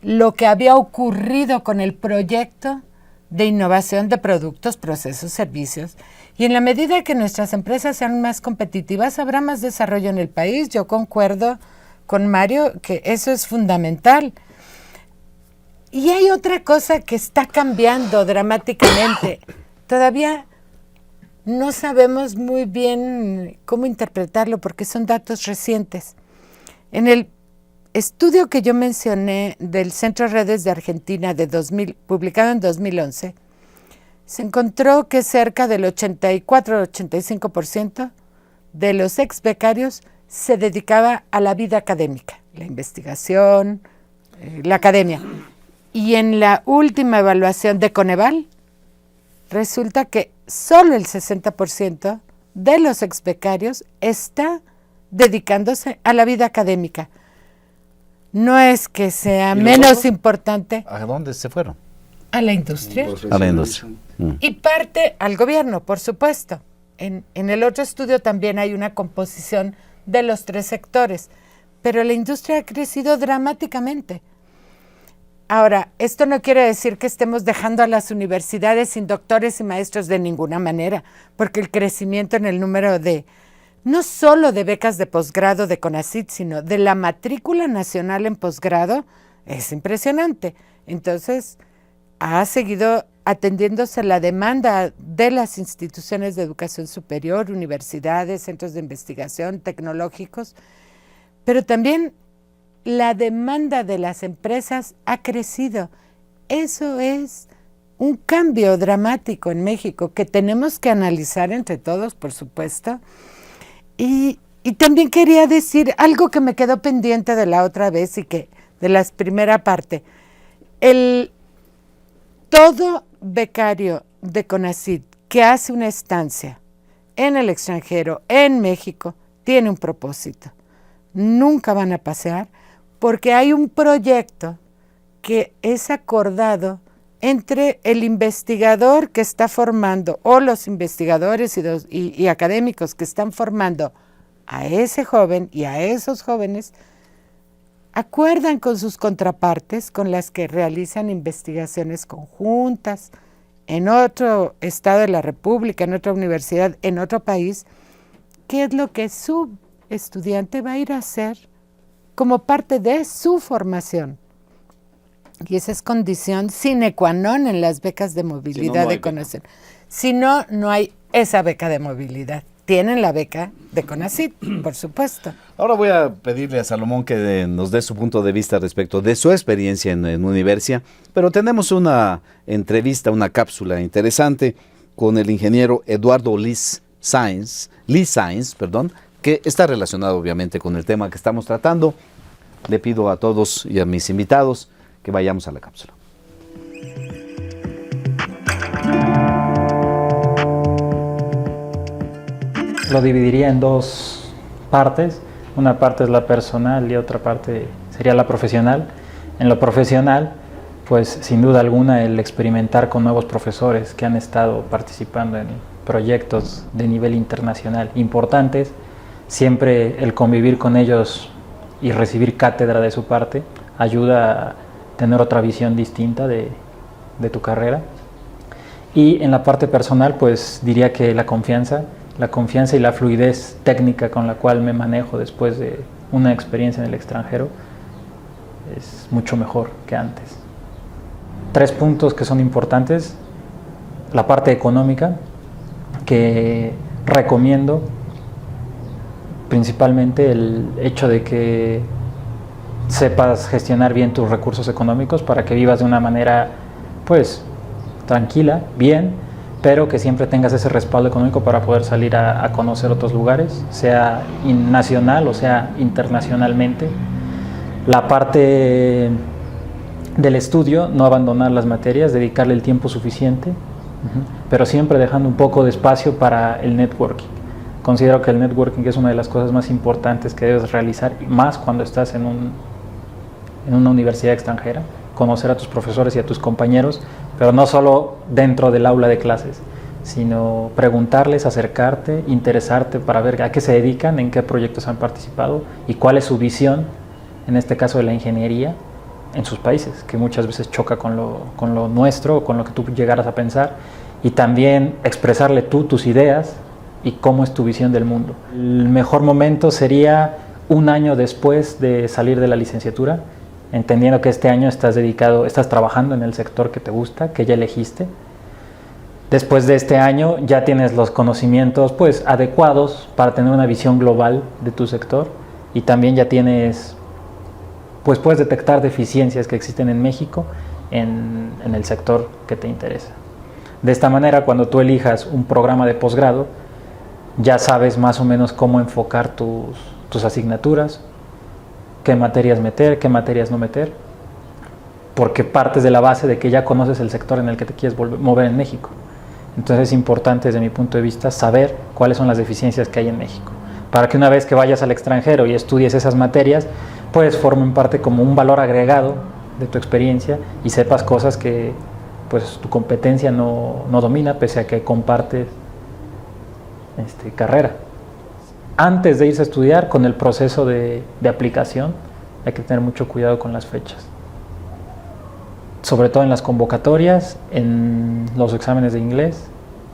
lo que había ocurrido con el proyecto de innovación de productos, procesos, servicios. Y en la medida que nuestras empresas sean más competitivas, habrá más desarrollo en el país. Yo concuerdo con Mario que eso es fundamental. Y hay otra cosa que está cambiando dramáticamente. Todavía no sabemos muy bien cómo interpretarlo porque son datos recientes. En el estudio que yo mencioné del Centro Redes de Argentina publicado en 2011, se encontró que cerca del 84-85% de los ex becarios se dedicaba a la vida académica, la investigación, la academia. Y en la última evaluación de Coneval, resulta que solo el 60% de los ex becarios está dedicándose a la vida académica. No es que sea menos importante. ¿A dónde se fueron? A la industria. A la industria. Y parte al gobierno, por supuesto. En el otro estudio también hay una composición de los tres sectores, pero la industria ha crecido dramáticamente. Ahora, esto no quiere decir que estemos dejando a las universidades sin doctores y maestros de ninguna manera, porque el crecimiento en el número no solo de becas de posgrado de CONACYT, sino de la matrícula nacional en posgrado, es impresionante. Entonces, ha seguido atendiéndose la demanda de las instituciones de educación superior, universidades, centros de investigación, tecnológicos, pero también la demanda de las empresas ha crecido. Eso es un cambio dramático en México que tenemos que analizar entre todos, por supuesto. Y también quería decir algo que me quedó pendiente de la otra vez y que de la primera parte. Todo becario de CONACYT que hace una estancia en el extranjero, en México, tiene un propósito. Nunca van a pasear porque hay un proyecto que es acordado entre el investigador que está formando o los investigadores y académicos que están formando a ese joven y a esos jóvenes, acuerdan con sus contrapartes con las que realizan investigaciones conjuntas en otro estado de la República, en otra universidad, en otro país, qué es lo que su estudiante va a ir a hacer como parte de su formación. Y esa es condición sine qua non en las becas de movilidad de CONACYT. Si no, no hay esa beca de movilidad. Tienen la beca de CONACYT, por supuesto. Ahora voy a pedirle a Salomón que nos dé su punto de vista respecto de su experiencia en Universia, pero tenemos una entrevista, una cápsula interesante con el ingeniero Eduardo Lee Sainz, que está relacionado obviamente con el tema que estamos tratando. Le pido a todos y a mis invitados que vayamos a la cápsula. Lo dividiría en dos partes. Una parte es la personal y otra parte sería la profesional. En lo profesional, pues sin duda alguna el experimentar con nuevos profesores que han estado participando en proyectos de nivel internacional importantes, siempre el convivir con ellos y recibir cátedra de su parte ayuda a tener otra visión distinta de tu carrera. Y en la parte personal, pues diría que la confianza y la fluidez técnica con la cual me manejo después de una experiencia en el extranjero es mucho mejor que antes. 3 puntos que son importantes: la parte económica, que recomiendo principalmente el hecho de que sepas gestionar bien tus recursos económicos para que vivas de una manera pues tranquila, bien, pero que siempre tengas ese respaldo económico para poder salir a conocer otros lugares, sea nacional o sea internacionalmente. La parte del estudio, no abandonar las materias, dedicarle el tiempo suficiente, pero siempre dejando un poco de espacio para el networking. Considero que el networking es una de las cosas más importantes que debes realizar, más cuando estás en una universidad extranjera, conocer a tus profesores y a tus compañeros, pero no solo dentro del aula de clases, sino preguntarles, acercarte, interesarte para ver a qué se dedican, en qué proyectos han participado y cuál es su visión, en este caso de la ingeniería, en sus países, que muchas veces choca con lo nuestro o con lo que tú llegaras a pensar, y también expresarle tú tus ideas y cómo es tu visión del mundo. El mejor momento sería un año después de salir de la licenciatura, entendiendo que este año estás trabajando en el sector que te gusta, que ya elegiste. Después de este año ya tienes los conocimientos pues adecuados para tener una visión global de tu sector, y también ya puedes detectar deficiencias que existen en México en el sector que te interesa. De esta manera, cuando tú elijas un programa de posgrado, ya sabes más o menos cómo enfocar tus asignaturas, qué materias meter, qué materias no meter, porque partes de la base de que ya conoces el sector en el que te quieres mover en México. Entonces es importante, desde mi punto de vista, saber cuáles son las deficiencias que hay en México, para que una vez que vayas al extranjero y estudies esas materias, pues formen parte como un valor agregado de tu experiencia y sepas cosas que pues tu competencia no domina, pese a que compartes carrera. Antes de irse a estudiar, con el proceso de aplicación, hay que tener mucho cuidado con las fechas, sobre todo en las convocatorias, en los exámenes de inglés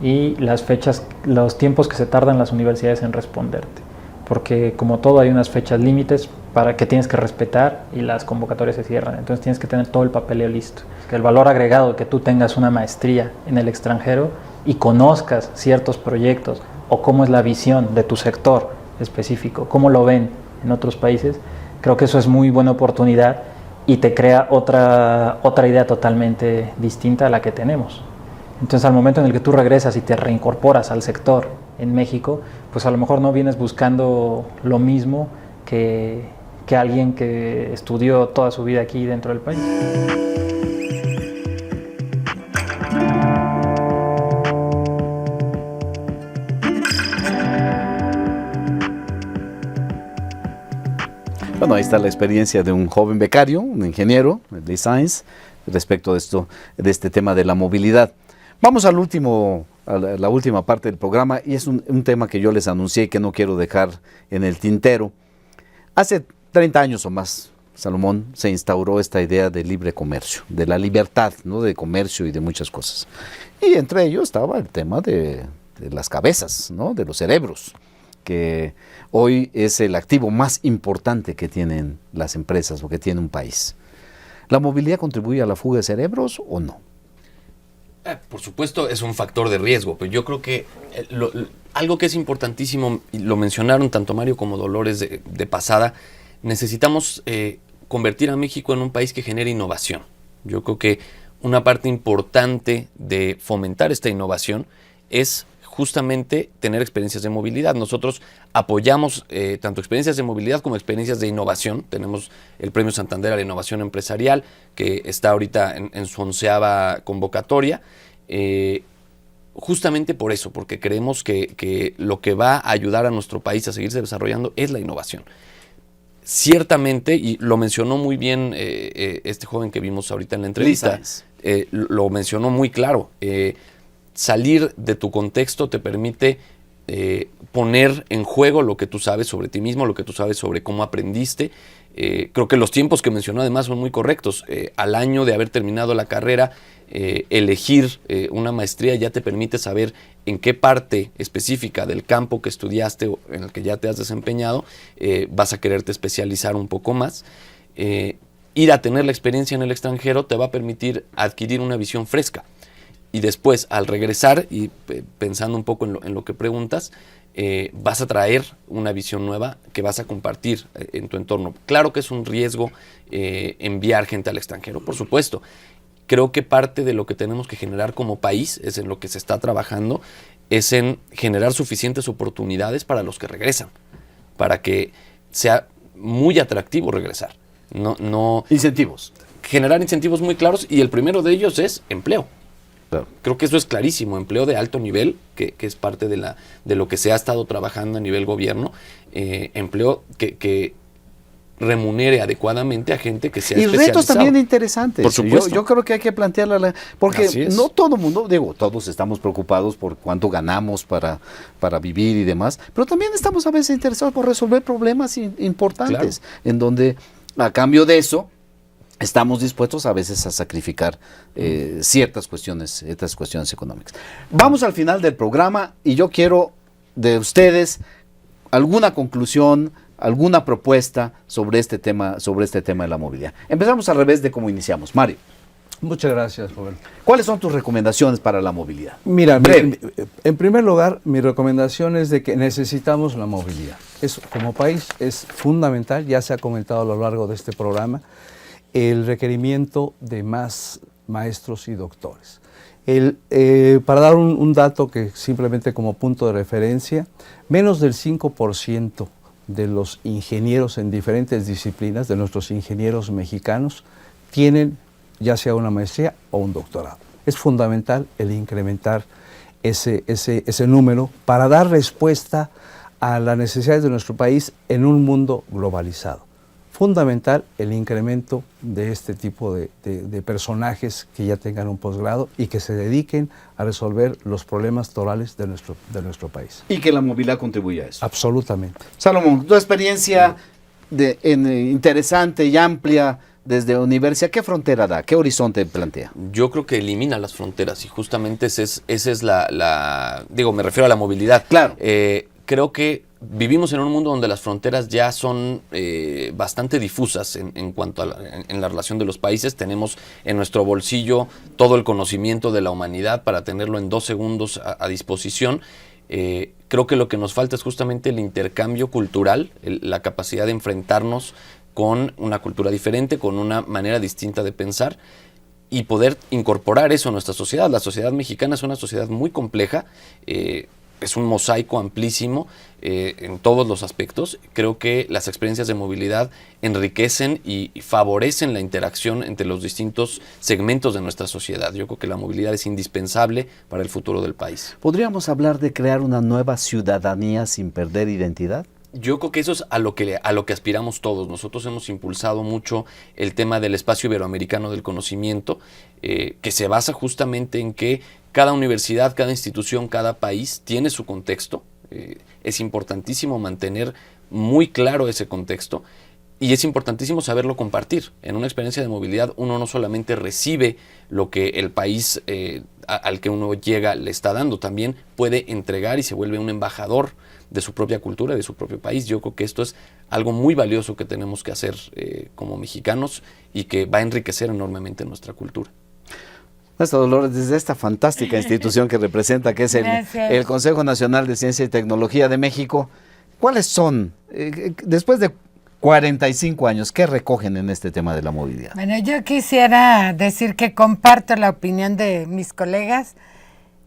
y las fechas, los tiempos que se tardan las universidades en responderte, porque como todo hay unas fechas límites para que tienes que respetar y las convocatorias se cierran, entonces tienes que tener todo el papeleo listo. Que el valor agregado de que tú tengas una maestría en el extranjero y conozcas ciertos proyectos o cómo es la visión de tu sector específico, cómo lo ven en otros países, creo que eso es muy buena oportunidad y te crea otra idea totalmente distinta a la que tenemos. Entonces, al momento en el que tú regresas y te reincorporas al sector en México, pues a lo mejor no vienes buscando lo mismo que alguien que estudió toda su vida aquí dentro del país. Bueno, ahí está la experiencia de un joven becario, un ingeniero de Science, respecto de este tema de la movilidad. Vamos a la última parte del programa, y es un tema que yo les anuncié y que no quiero dejar en el tintero. Hace 30 años o más, Salomón, se instauró esta idea de libre comercio, de la libertad, ¿no?, de comercio y de muchas cosas. Y entre ellos estaba el tema de las cabezas, ¿no?, de los cerebros, que hoy es el activo más importante que tienen las empresas o que tiene un país. ¿La movilidad contribuye a la fuga de cerebros o no? Por supuesto, es un factor de riesgo, pero yo creo que algo que es importantísimo, y lo mencionaron tanto Mario como Dolores de pasada, necesitamos convertir a México en un país que genere innovación. Yo creo que una parte importante de fomentar esta innovación es justamente tener experiencias de movilidad. Nosotros apoyamos tanto experiencias de movilidad como experiencias de innovación. Tenemos el Premio Santander a la Innovación Empresarial, que está ahorita en su 11ª convocatoria, justamente por eso, porque creemos que lo que va a ayudar a nuestro país a seguirse desarrollando es la innovación. Ciertamente, y lo mencionó muy bien este joven que vimos ahorita en la entrevista, lo mencionó muy claro, salir de tu contexto te permite poner en juego lo que tú sabes sobre ti mismo, lo que tú sabes sobre cómo aprendiste. Creo que los tiempos que mencionó además son muy correctos. Al año de haber terminado la carrera, elegir una maestría ya te permite saber en qué parte específica del campo que estudiaste o en el que ya te has desempeñado vas a quererte especializar un poco más. Ir a tener la experiencia en el extranjero te va a permitir adquirir una visión fresca. Y después, al regresar, y pensando un poco en lo que preguntas, vas a traer una visión nueva que vas a compartir en tu entorno. Claro que es un riesgo enviar gente al extranjero, por supuesto. Creo que parte de lo que tenemos que generar como país, es en lo que se está trabajando, es en generar suficientes oportunidades para los que regresan, para que sea muy atractivo regresar. No, incentivos. Generar incentivos muy claros, y el primero de ellos es empleo. Claro. Creo que eso es clarísimo, empleo de alto nivel, que es parte de lo que se ha estado trabajando a nivel gobierno, empleo que remunere adecuadamente a gente que sea especializada. Y retos también interesantes. Por supuesto. Yo creo que hay que plantearla, porque Así es. no todo el mundo, digo, todos estamos preocupados por cuánto ganamos para vivir y demás, pero también estamos a veces interesados por resolver problemas importantes, en donde a cambio de eso estamos dispuestos a veces a sacrificar ciertas cuestiones económicas. Vamos al final del programa y yo quiero de ustedes alguna conclusión, alguna propuesta sobre este tema de la movilidad. Empezamos al revés de cómo iniciamos. Mario, Muchas gracias, joven. ¿cuáles son tus recomendaciones para la movilidad? Mira, Breve. en primer lugar, mi recomendación es de que necesitamos la movilidad. Como país es fundamental, ya se ha comentado a lo largo de este programa, el requerimiento de más maestros y doctores. Para dar un dato que simplemente como punto de referencia, menos del 5% de los ingenieros en diferentes disciplinas, de nuestros ingenieros mexicanos, tienen ya sea una maestría o un doctorado. Es fundamental el incrementar ese número para dar respuesta a las necesidades de nuestro país en un mundo globalizado. Fundamental el incremento de este tipo de personajes que ya tengan un posgrado y que se dediquen a resolver los problemas torales de nuestro país. Y que la movilidad contribuya a eso. Absolutamente. Salomón, tu experiencia interesante y amplia desde universidad, ¿qué frontera da? ¿Qué horizonte plantea? Yo creo que elimina las fronteras y justamente esa es digo, me refiero a la movilidad. Claro. Creo que vivimos en un mundo donde las fronteras ya son bastante difusas en cuanto a en la relación de los países. Tenemos en nuestro bolsillo todo el conocimiento de la humanidad para tenerlo en 2 segundos a disposición. Creo que lo que nos falta es justamente el intercambio cultural, la capacidad de enfrentarnos con una cultura diferente, con una manera distinta de pensar y poder incorporar eso a nuestra sociedad. La sociedad mexicana es una sociedad muy compleja, es un mosaico amplísimo en todos los aspectos. Creo que las experiencias de movilidad enriquecen y favorecen la interacción entre los distintos segmentos de nuestra sociedad. Yo creo que la movilidad es indispensable para el futuro del país. ¿Podríamos hablar de crear una nueva ciudadanía sin perder identidad? Yo creo que eso es a lo que aspiramos todos. Nosotros hemos impulsado mucho el tema del espacio iberoamericano del conocimiento, que se basa justamente en que cada universidad, cada institución, cada país tiene su contexto. Es importantísimo mantener muy claro ese contexto y es importantísimo saberlo compartir. En una experiencia de movilidad uno no solamente recibe lo que el país al que uno llega le está dando, también puede entregar y se vuelve un embajador de su propia cultura, de su propio país. Yo creo que esto es algo muy valioso que tenemos que hacer como mexicanos y que va a enriquecer enormemente nuestra cultura. Maestra Dolores, desde esta fantástica institución que representa, que es el Consejo Nacional de Ciencia y Tecnología de México, ¿cuáles son, después de 45 años, qué recogen en este tema de la movilidad? Bueno, yo quisiera decir que comparto la opinión de mis colegas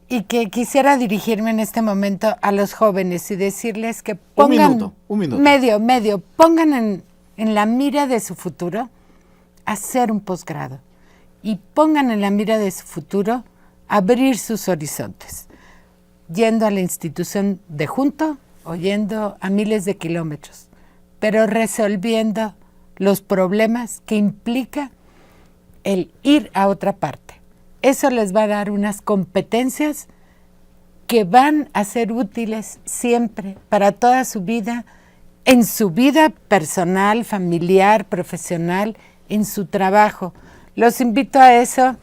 y que quisiera dirigirme en este momento a los jóvenes y decirles que pongan un minuto. medio, pongan en la mira de su futuro hacer un posgrado y pongan en la mira de su futuro abrir sus horizontes, yendo a la institución de junto o yendo a miles de kilómetros, pero resolviendo los problemas que implica el ir a otra parte. Eso les va a dar unas competencias que van a ser útiles siempre para toda su vida, en su vida personal, familiar, profesional, en su trabajo. Los invito a eso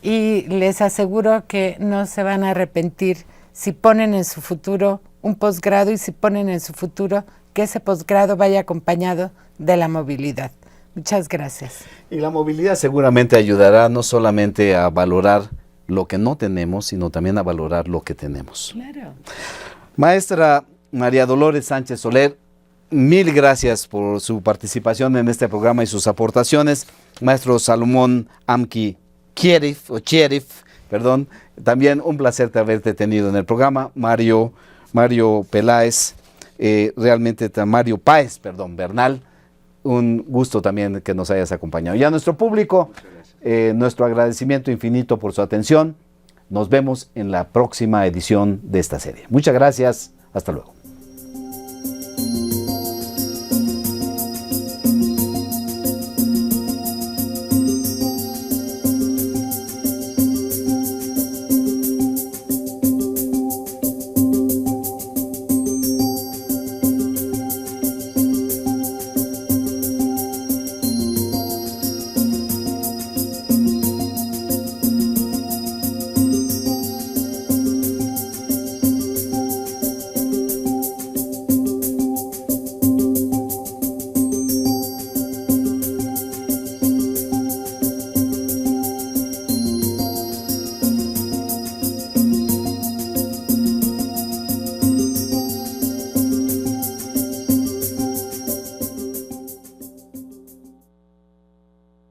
y les aseguro que no se van a arrepentir si ponen en su futuro un posgrado y si ponen en su futuro que ese posgrado vaya acompañado de la movilidad. Muchas gracias. Y la movilidad seguramente ayudará no solamente a valorar lo que no tenemos, sino también a valorar lo que tenemos. Claro. Maestra María Dolores Sánchez Soler, mil gracias por su participación en este programa y sus aportaciones. Maestro Salomón Amki Chierif, también un placer haberte tenido en el programa. Mario Peláez, Mario Páez, Bernal, un gusto también que nos hayas acompañado. Y a nuestro público, nuestro agradecimiento infinito por su atención. Nos vemos en la próxima edición de esta serie. Muchas gracias. Hasta luego.